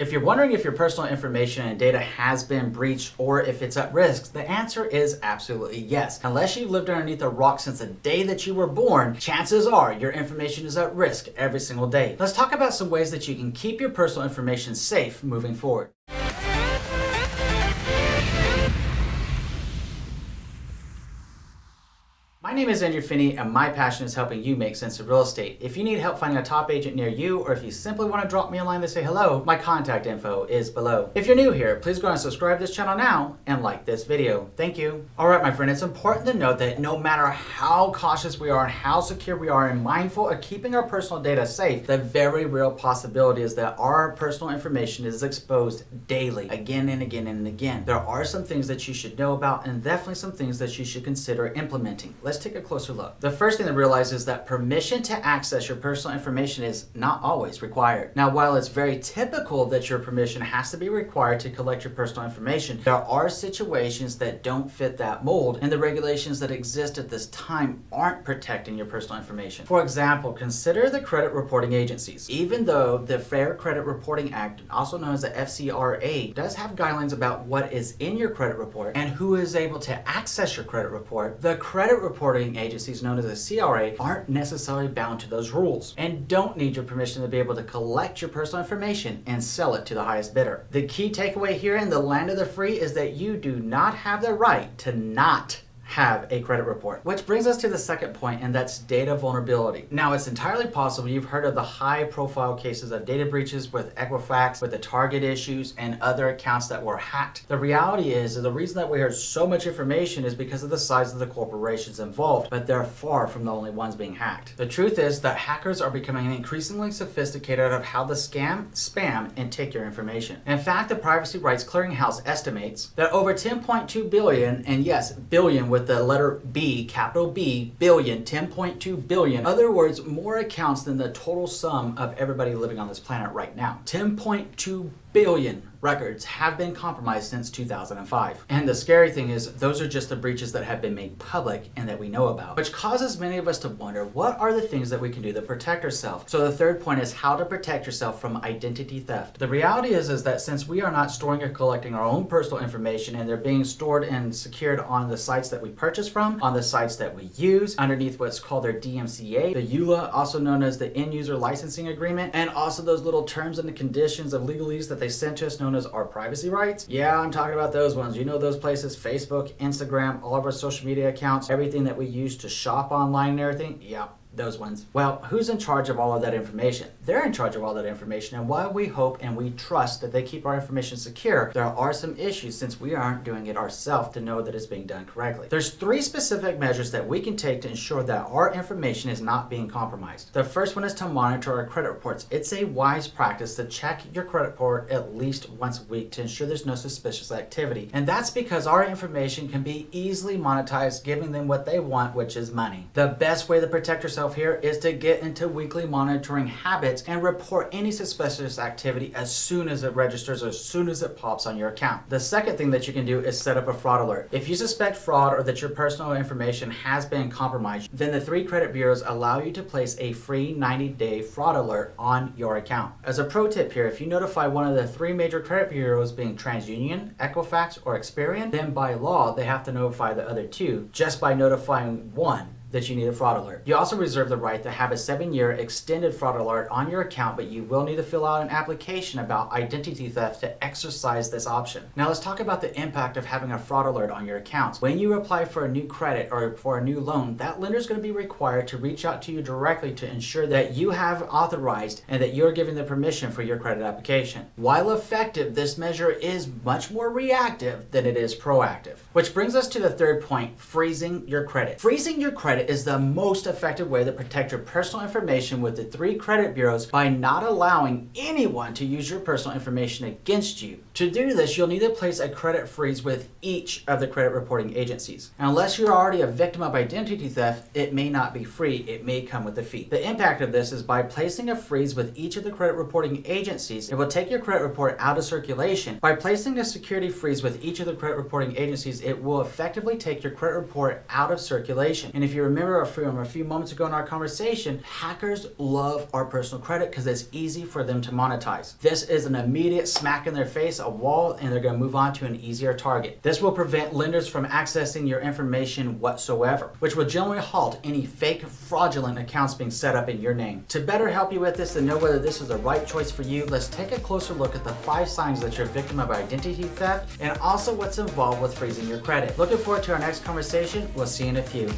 If you're wondering if your personal information and data has been breached or if it's at risk, the answer is absolutely yes. Unless you've lived underneath a rock since the day that you were born, chances are your information is at risk every single day. Let's talk about some ways that you can keep your personal information safe moving forward. My name is Andrew Finney, and my passion is helping you make sense of real estate. If you need help finding a top agent near you, or if you simply want to drop me a line to say hello, my contact info is below. If you're new here, please go and subscribe to this channel now and like this video. Thank you. All right, my friend, it's important to note that no matter how cautious we are and how secure we are and mindful of keeping our personal data safe, the very real possibility is that our personal information is exposed daily, again and again and again. There are some things that you should know about and definitely some things that you should consider implementing. Let's take a closer look. The first thing to realize is that permission to access your personal information is not always required. Now, while it's very typical that your permission has to be required to collect your personal information, there are situations that don't fit that mold, and the regulations that exist at this time aren't protecting your personal information. For example, consider the credit reporting agencies. Even though the Fair Credit Reporting Act, also known as the FCRA, does have guidelines about what is in your credit report and who is able to access your credit report, the credit reporting agencies known as the CRA aren't necessarily bound to those rules and don't need your permission to be able to collect your personal information and sell it to the highest bidder. The key takeaway here in the land of the free is that you do not have the right to not have a credit report. Which brings us to the second point, and that's data vulnerability. Now, it's entirely possible you've heard of the high profile cases of data breaches with Equifax, with the Target issues, and other accounts that were hacked. The reality is that the reason that we hear so much information is because of the size of the corporations involved, but they're far from the only ones being hacked. The truth is that hackers are becoming increasingly sophisticated of how to scam, spam, and take your information. In fact, the Privacy Rights Clearinghouse estimates that over 10.2 billion, and yes, billion with the letter B, capital B, billion, 10.2 billion. In other words, more accounts than the total sum of everybody living on this planet right now. 10.2 billion records have been compromised since 2005. And the scary thing is, those are just the breaches that have been made public and that we know about, which causes many of us to wonder, what are the things that we can do to protect ourselves? So the third point is how to protect yourself from identity theft. The reality is that since we are not storing or collecting our own personal information and they're being stored and secured on the sites that we purchase from, on the sites that we use, underneath what's called their DMCA, the EULA, also known as the End User Licensing Agreement, and also those little terms and the conditions of legalese that they sent to us known as our privacy rights. Yeah, I'm talking about those ones. You know those places, Facebook, Instagram, all of our social media accounts, everything that we use to shop online and everything. Yeah, those ones. Well, who's in charge of all of that information? They're in charge of all that information, and while we hope and we trust that they keep our information secure, there are some issues since we aren't doing it ourselves to know that it's being done correctly. There's three specific measures that we can take to ensure that our information is not being compromised. The first one is to monitor our credit reports. It's a wise practice to check your credit report at least once a week to ensure there's no suspicious activity. And that's because our information can be easily monetized, giving them what they want, which is money. The best way to protect yourself here is to get into weekly monitoring habits and report any suspicious activity as soon as it registers or as soon as it pops on your account. The second thing that you can do is set up a fraud alert. If you suspect fraud or that your personal information has been compromised, then the 3 credit bureaus allow you to place a free 90-day fraud alert on your account. As a pro tip here, if you notify one of the 3 major credit bureaus being TransUnion, Equifax, or Experian, then by law they have to notify the other 2 just by notifying one that you need a fraud alert. You also reserve the right to have a 7-year extended fraud alert on your account, but you will need to fill out an application about identity theft to exercise this option. Now let's talk about the impact of having a fraud alert on your accounts. When you apply for a new credit or for a new loan, that lender is going to be required to reach out to you directly to ensure that you have authorized and that you're giving the permission for your credit application. While effective, this measure is much more reactive than it is proactive. Which brings us to the third point, freezing your credit. Freezing your credit is the most effective way to protect your personal information with the 3 credit bureaus by not allowing anyone to use your personal information against you. To do this, you'll need to place a credit freeze with each of the credit reporting agencies. And unless you're already a victim of identity theft, it may not be free, it may come with a fee. The impact of this is by placing a freeze with each of the credit reporting agencies, it will take your credit report out of circulation. By placing a security freeze with each of the credit reporting agencies, it will effectively take your credit report out of circulation. And if you remember from a few moments ago in our conversation, hackers love our personal credit because it's easy for them to monetize. This is an immediate smack in their face, a wall, and they're going to move on to an easier target. This will prevent lenders from accessing your information whatsoever, which will generally halt any fake, fraudulent accounts being set up in your name. To better help you with this and know whether this is the right choice for you, let's take a closer look at the 5 signs that you're a victim of identity theft and also what's involved with freezing your credit. Looking forward to our next conversation. We'll see you in a few.